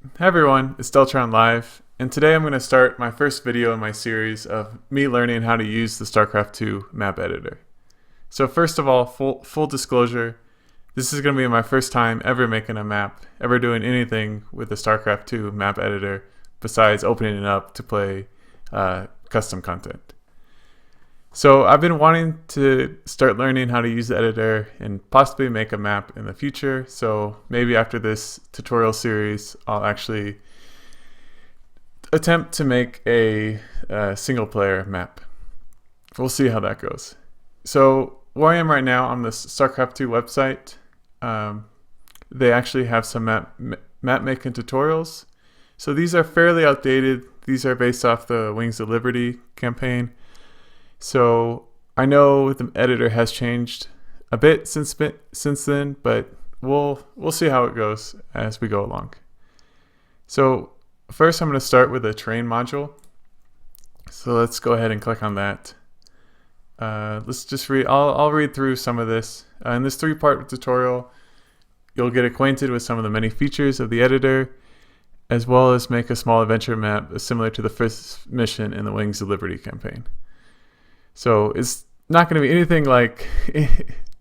Hey everyone, it's Deltron Live, and today I'm going to start my first video in my series of me learning how to use the StarCraft 2 map editor. So first of all, full disclosure, this is going to be my first time ever making a map, ever doing anything with the StarCraft 2 map editor besides opening it up to play custom content. So I've been wanting to start learning how to use the editor and possibly make a map in the future. So maybe after this tutorial series, I'll actually attempt to make a single player map. We'll see how that goes. So where I am right now on the StarCraft 2 website, they actually have some map making tutorials. So these are fairly outdated. These are based off the Wings of Liberty campaign. So I know the editor has changed a bit since then, but we'll see how it goes as we go along. So first I'm going to start with a terrain module. So let's go ahead and click on that. Let's just read. I'll read through some of this. In this 3-part tutorial, you'll get acquainted with some of the many features of the editor, as well as make a small adventure map similar to the first mission in the Wings of Liberty campaign. So it's not going to be anything like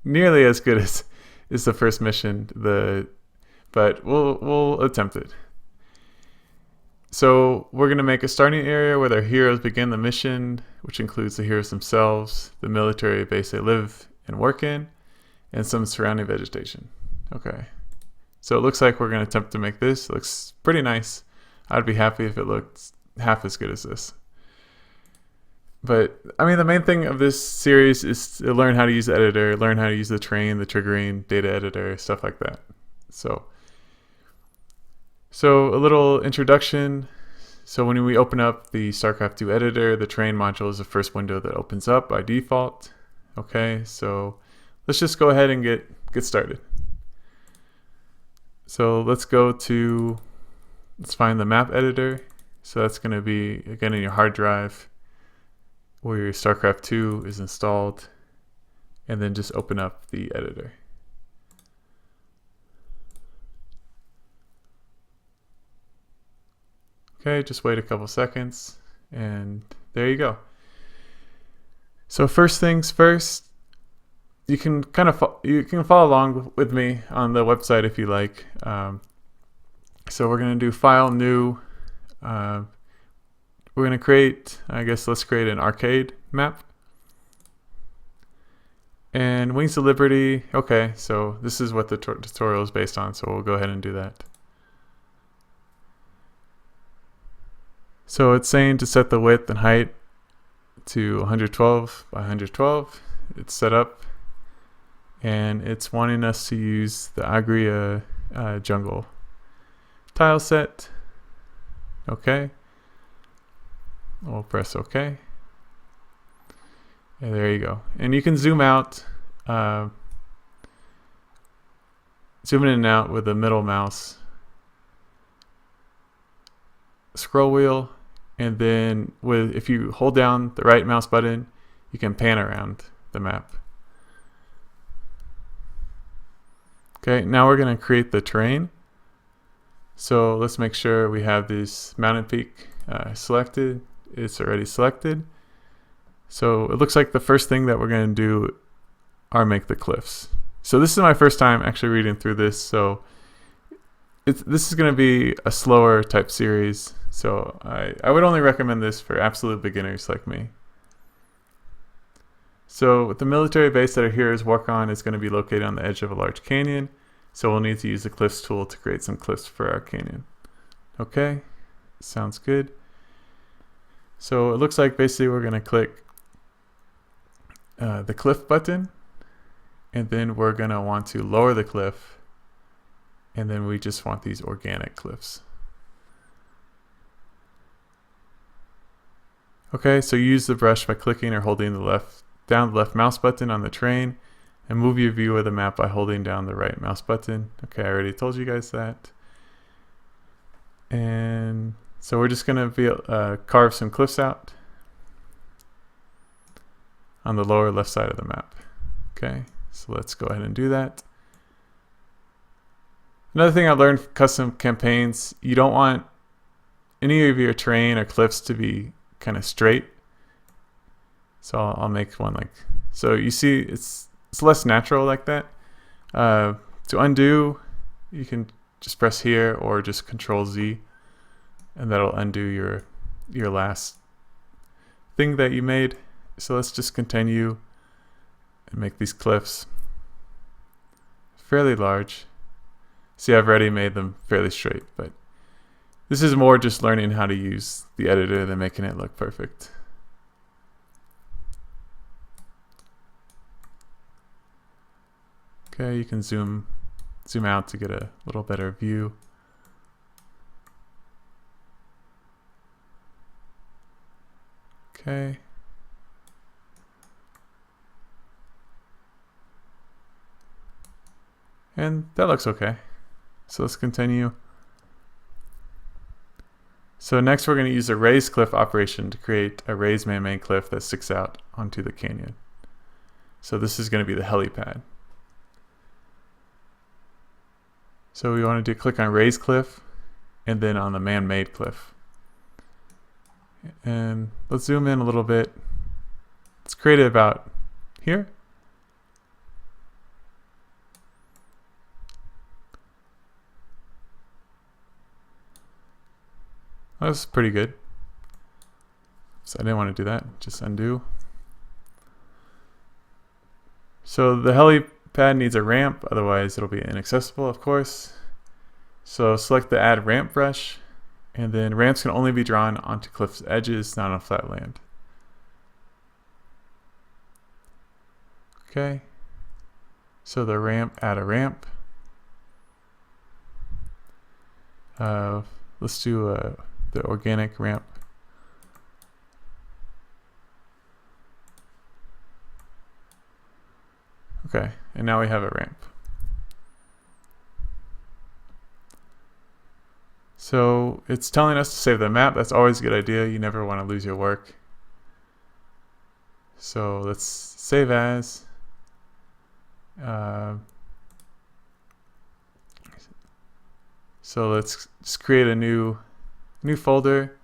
nearly as good as the first mission, but we'll attempt it. So we're going to make a starting area where their heroes begin the mission, which includes the heroes themselves, the military base they live and work in, and some surrounding vegetation. Okay, so it looks like we're going to attempt to make this. It looks pretty nice. I'd be happy if it looked half as good as this. But I mean, the main thing of this series is to learn how to use the editor, learn how to use the terrain, the triggering, data editor, stuff like that. So a little introduction. So when we open up the StarCraft 2 editor, the terrain module is the first window that opens up by default. Okay, so let's just go ahead and get started. So let's find the map editor. So that's going to be, again, in your hard drive, where your StarCraft 2 is installed, and then just open up the editor. Okay, just wait a couple seconds, and there you go. So first things first, you can follow along with me on the website if you like. So we're going to do File, New. We're going to create, let's create an arcade map. And Wings of Liberty, okay, so this is what the tutorial is based on, so we'll go ahead and do that. So it's saying to set the width and height to 112 by 112. It's set up, and it's wanting us to use the Agria jungle tile set. Okay. We'll press OK. And there you go. And you can zoom out, zoom in and out with the middle mouse scroll wheel, and then if you hold down the right mouse button, you can pan around the map. Okay, now we're going to create the terrain. So let's make sure we have this mountain peak selected. It's already selected. So it looks like the first thing that we're going to do are make the cliffs. So this is my first time actually reading through this, so this is going to be a slower type series. So I would only recommend this for absolute beginners like me. So the military base that our heroes work on is going to be located on the edge of a large canyon. So we'll need to use the cliffs tool to create some cliffs for our canyon. Okay, sounds good. So it looks like basically we're going to click the cliff button, and then we're going to want to lower the cliff, and then we just want these organic cliffs. Okay, so use the brush by clicking or holding down the left mouse button on the terrain, and move your view of the map by holding down the right mouse button. Okay, I already told you guys that. And so we're just going to carve some cliffs out on the lower left side of the map. Okay, so let's go ahead and do that. Another thing I learned from custom campaigns, you don't want any of your terrain or cliffs to be kind of straight. So I'll make one like, so you see it's less natural like that. To undo, you can just press here or just Control Z, and that'll undo your last thing that you made. So let's just continue and make these cliffs fairly large. See, I've already made them fairly straight, but this is more just learning how to use the editor than making it look perfect. Okay, you can zoom out to get a little better view. Okay. And that looks okay. So let's continue. So next we're going to use the raise cliff operation to create a raised man-made cliff that sticks out onto the canyon. So this is going to be the helipad. So we want to click on raise cliff and then on the man-made cliff. And let's zoom in a little bit. Let's create it about here. That's pretty good. So I didn't want to do that. Just undo. So the helipad needs a ramp, otherwise it'll be inaccessible, of course. So select the add ramp brush, and then ramps can only be drawn onto cliff's edges, not on flat land. Okay. So the ramp, add a ramp. Let's do the organic ramp. Okay, and now we have a ramp. So it's telling us to save the map. That's always a good idea. You never want to lose your work. So let's save as. So let's just create a new folder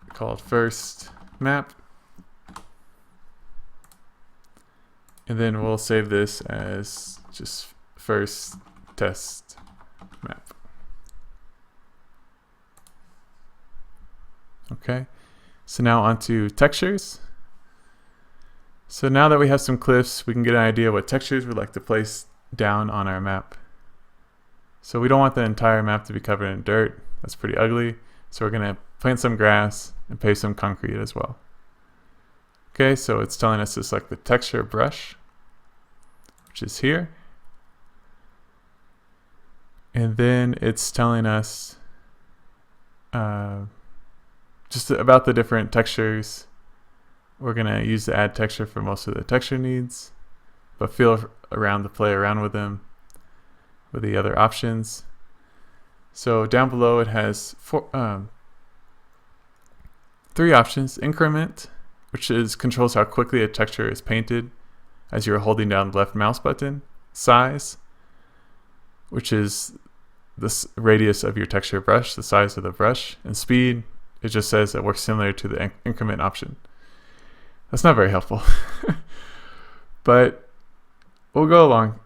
called first map, and then we'll save this as just first test map. Okay, so now onto textures. So now that we have some cliffs, we can get an idea what textures we'd like to place down on our map. So we don't want the entire map to be covered in dirt. That's pretty ugly. So we're going to plant some grass and paste some concrete as well. Okay, so it's telling us to select the texture brush, which is here. And then it's telling us just about the different textures. We're going to use the add texture for most of the texture needs, but feel around to play around with them with the other options. So down below it has three options. Increment, which controls how quickly a texture is painted as you're holding down the left mouse button. Size, which is the radius of your texture brush, the size of the brush. And speed, it just says it works similar to the increment option. That's not very helpful, but we'll go along.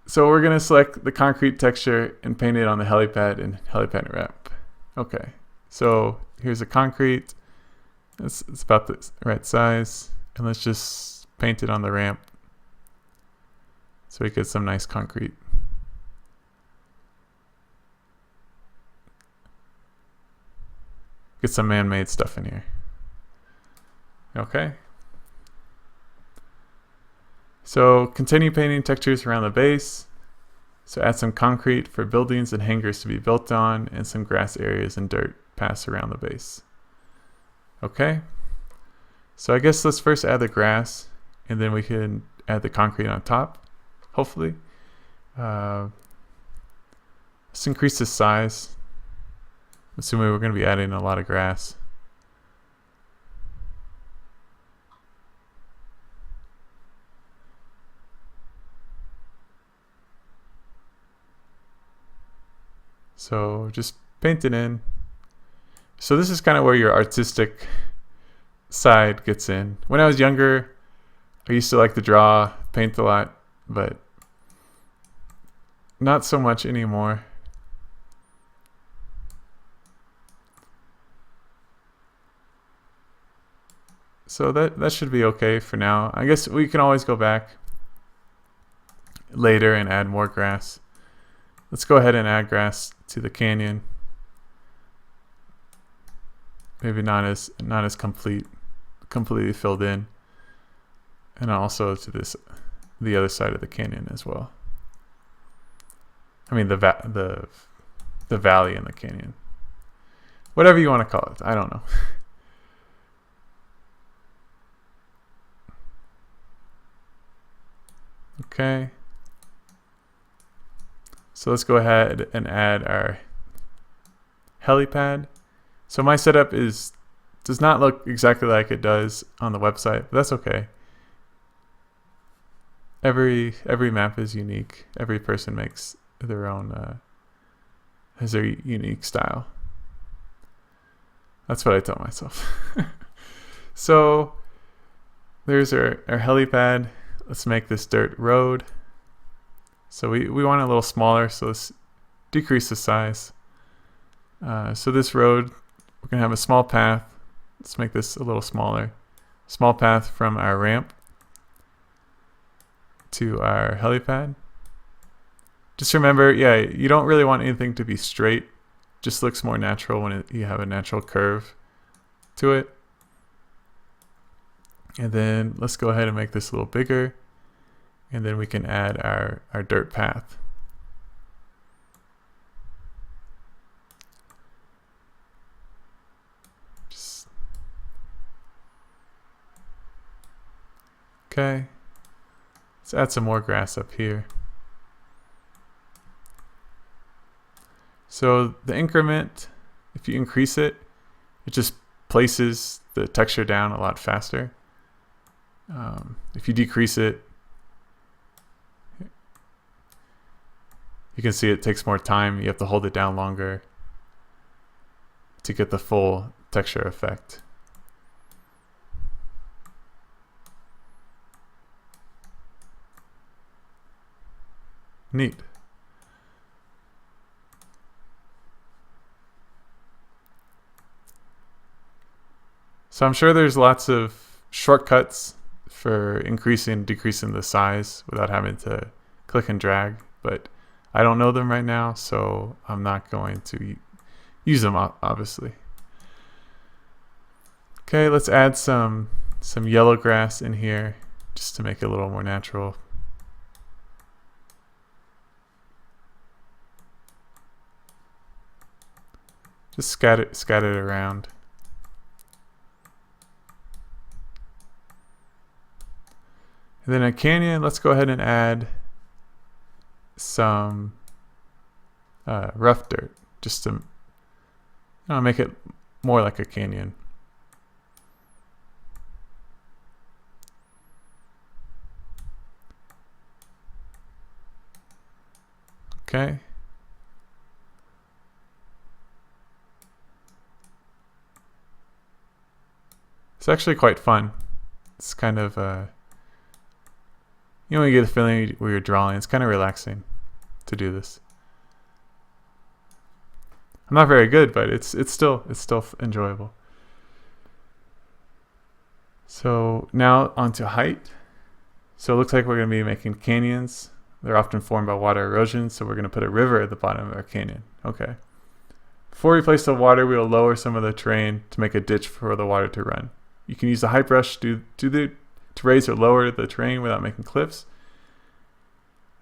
So we're going to select the concrete texture and paint it on the helipad and helipad wrap. Okay, so here's the concrete. It's about the right size. And let's just paint it on the ramp so we get some nice concrete. Get some man-made stuff in here. Okay. So continue painting textures around the base. So add some concrete for buildings and hangars to be built on, and some grass areas and dirt pass around the base. Okay. So I guess let's first add the grass, and then we can add the concrete on top, hopefully. Let's increase the size. Assuming we're going to be adding a lot of grass. So just paint it in. So this is kind of where your artistic side gets in. When I was younger, I used to like to draw, paint a lot, but not so much anymore. So that should be okay for now. I guess we can always go back later and add more grass. Let's go ahead and add grass to the canyon. Maybe not as completely filled in. And also to the other side of the canyon as well. I mean the valley in the canyon. Whatever you want to call it. I don't know. Okay. So let's go ahead and add our helipad. So my setup does not look exactly like it does on the website, but that's okay. Every map is unique. Every person makes their own has their unique style. That's what I tell myself. So there's our helipad. Let's make this dirt road. So we want it a little smaller, so let's decrease the size. So this road, we're gonna have a small path. Let's make this a little smaller. Small path from our ramp to our helipad. Just remember, yeah, you don't really want anything to be straight. Just looks more natural when you have a natural curve to it. And then let's go ahead and make this a little bigger. And then we can add our dirt path. Okay. Let's add some more grass up here. So the increment, if you increase it, it just places the texture down a lot faster. If you decrease it, you can see it takes more time. You have to hold it down longer to get the full texture effect. Neat. So I'm sure there's lots of shortcuts for increasing and decreasing the size without having to click and drag, but I don't know them right now, so I'm not going to use them, obviously. Okay, let's add some yellow grass in here just to make it a little more natural. Just scatter it around. And then a canyon, let's go ahead and add some rough dirt just to make it more like a canyon. Okay. It's actually quite fun. It's kind of you get the feeling where you're drawing. It's kind of relaxing to do this. I'm not very good, but it's still enjoyable. So now onto height. So it looks like we're going to be making canyons. They're often formed by water erosion, so we're going to put a river at the bottom of our canyon. Okay. Before we place the water, we will lower some of the terrain to make a ditch for the water to run. You can use the height brush to raise or lower the terrain without making cliffs.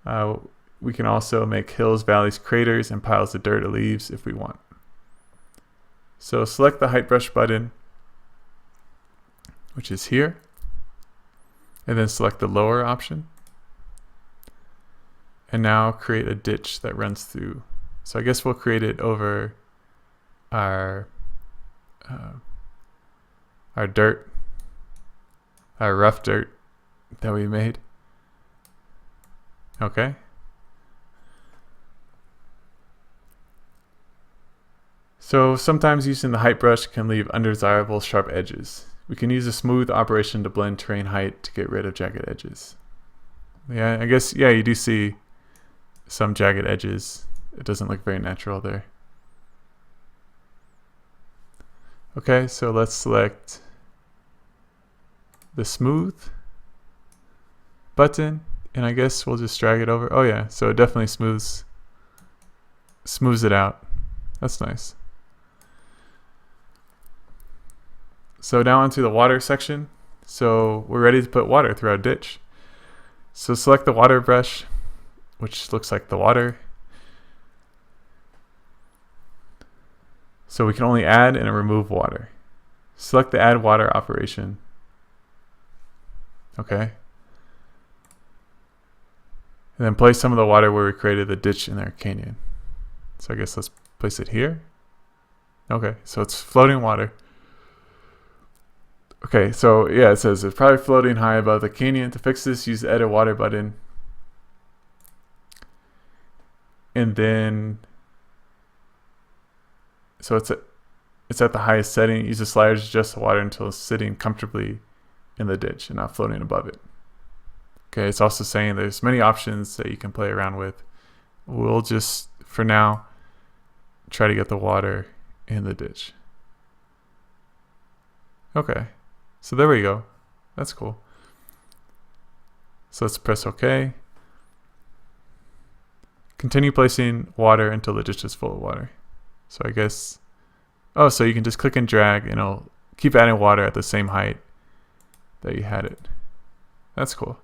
We can also make hills, valleys, craters, and piles of dirt or leaves if we want. So select the height brush button, which is here, and then select the lower option. And now create a ditch that runs through. So I guess we'll create it over our dirt, our rough dirt that we made. Okay. So sometimes using the height brush can leave undesirable sharp edges. We can use a smooth operation to blend terrain height to get rid of jagged edges. Yeah, I guess, yeah, you do see some jagged edges. It doesn't look very natural there. Okay, so let's select the smooth button, and I guess we'll just drag it over. Oh yeah, so it definitely smooths it out. That's nice. So now onto the water section. So we're ready to put water through our ditch. So select the water brush, which looks like the water. So we can only add and remove water. Select the add water operation. Okay. And then place some of the water where we created the ditch in our canyon. So I guess let's place it here. Okay, so it's floating water. Okay, so yeah, it says it's probably floating high above the canyon. To fix this, use the edit water button. And then, so it's at the highest setting. Use the slider to adjust the water until it's sitting comfortably in the ditch and not floating above it. Okay, it's also saying there's many options that you can play around with. We'll just, for now, try to get the water in the ditch. Okay, so there we go. That's cool. So let's press OK. Continue placing water until the ditch is full of water. So I guess, oh, so you can just click and drag and it'll keep adding water at the same height that you had it. That's cool.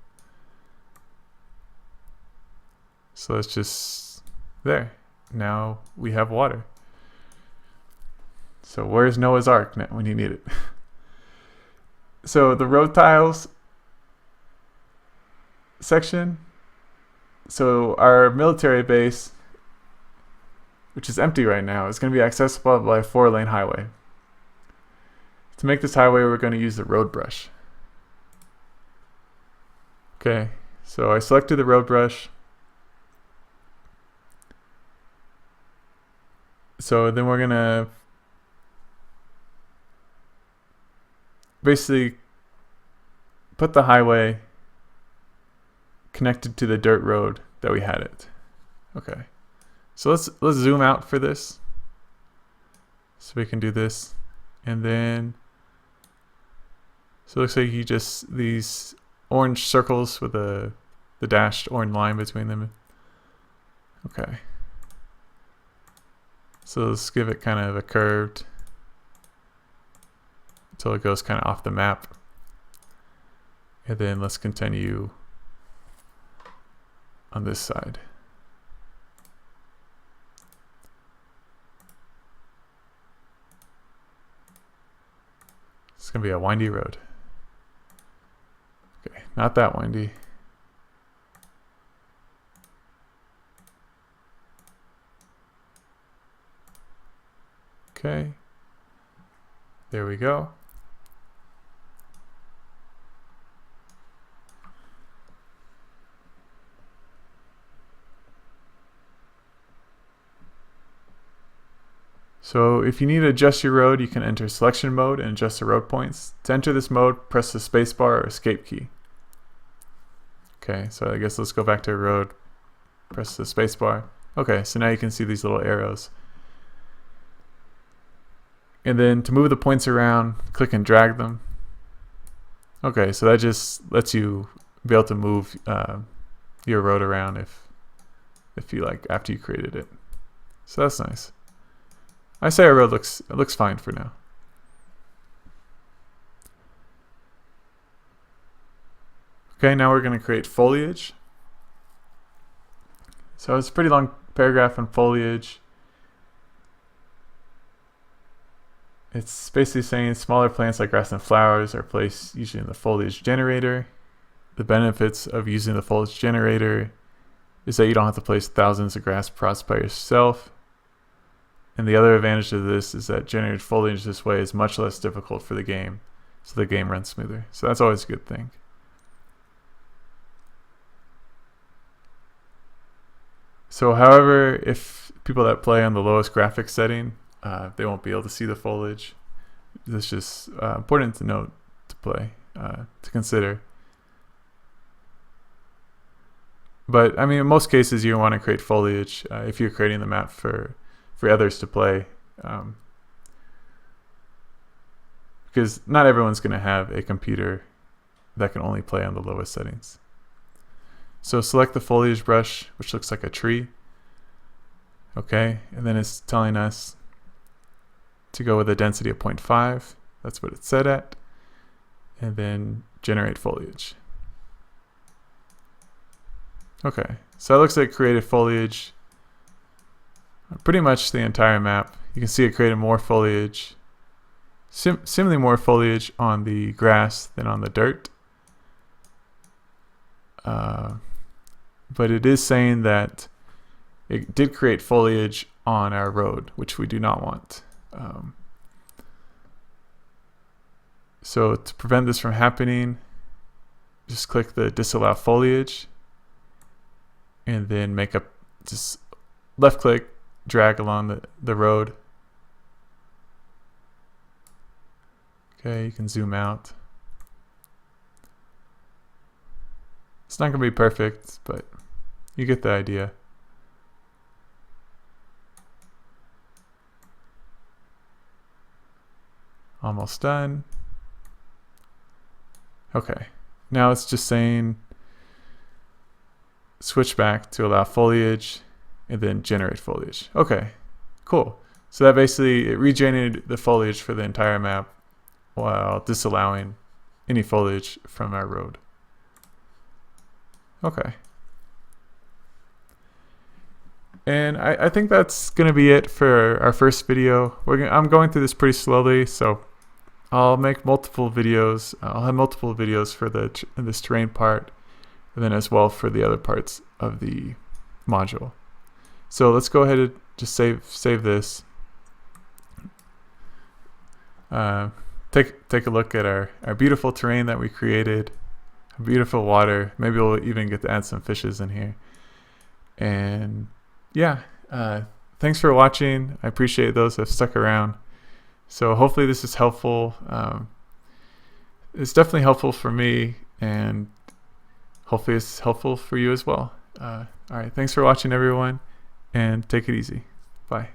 So let's just, there. Now we have water. So where's Noah's Ark now when you need it? So the road tiles section. So our military base, which is empty right now, is going to be accessible by a 4-lane highway. To make this highway, we're going to use the road brush. Okay, so I selected the road brush. So then we're going to basically put the highway connected to the dirt road that we had it. Okay, so let's zoom out for this, so we can do this, and then so it looks like you just these orange circles with the dashed orange line between them. Okay, so let's give it kind of a curved until it goes kind of off the map, and then let's continue on this side. It's gonna be a windy road. Okay, not that windy. Okay, there we go. So if you need to adjust your road, you can enter selection mode and adjust the road points. To enter this mode, press the spacebar or escape key. Okay, so I guess let's go back to road, press the spacebar. Okay, so now you can see these little arrows. And then to move the points around, click and drag them. Okay, so that just lets you be able to move your road around if you like after you created it. So that's nice. I say our road looks fine for now. Okay, now we're going to create foliage. So it's a pretty long paragraph on foliage. It's basically saying smaller plants like grass and flowers are placed usually in the foliage generator. The benefits of using the foliage generator is that you don't have to place thousands of grass plots by yourself. And the other advantage of this is that generated foliage this way is much less difficult for the game, so the game runs smoother. So that's always a good thing. So however, if people that play on the lowest graphics setting they won't be able to see the foliage. This is just important to note, to consider. But I mean, in most cases, you want to create foliage if you're creating the map for others to play, because not everyone's going to have a computer that can only play on the lowest settings. So select the foliage brush, which looks like a tree. Okay, and then it's telling us to go with a density of 0.5. That's what it's set at. And then generate foliage. Okay, so it looks like it created foliage pretty much the entire map. You can see it created more foliage, similarly more foliage on the grass than on the dirt. But it is saying that it did create foliage on our road, which we do not want. So to prevent this from happening, just click the disallow foliage, and then just left click, drag along the road. Okay, you can zoom out. It's not going to be perfect, but you get the idea. Almost done. Okay, now it's just saying switch back to allow foliage and then generate foliage. Okay, cool. So that basically, it regenerated the foliage for the entire map while disallowing any foliage from our road. Okay. And I think that's going to be it for our first video. I'm going through this pretty slowly, so I'll make multiple videos. I'll have multiple videos for this terrain part, and then as well for the other parts of the module. So let's go ahead and just save this. Take a look at our beautiful terrain that we created, beautiful water. Maybe we'll even get to add some fishes in here. And yeah, thanks for watching. I appreciate those that have stuck around. So hopefully this is helpful. It's definitely helpful for me, and hopefully it's helpful for you as well. All right, thanks for watching, everyone, and take it easy. Bye.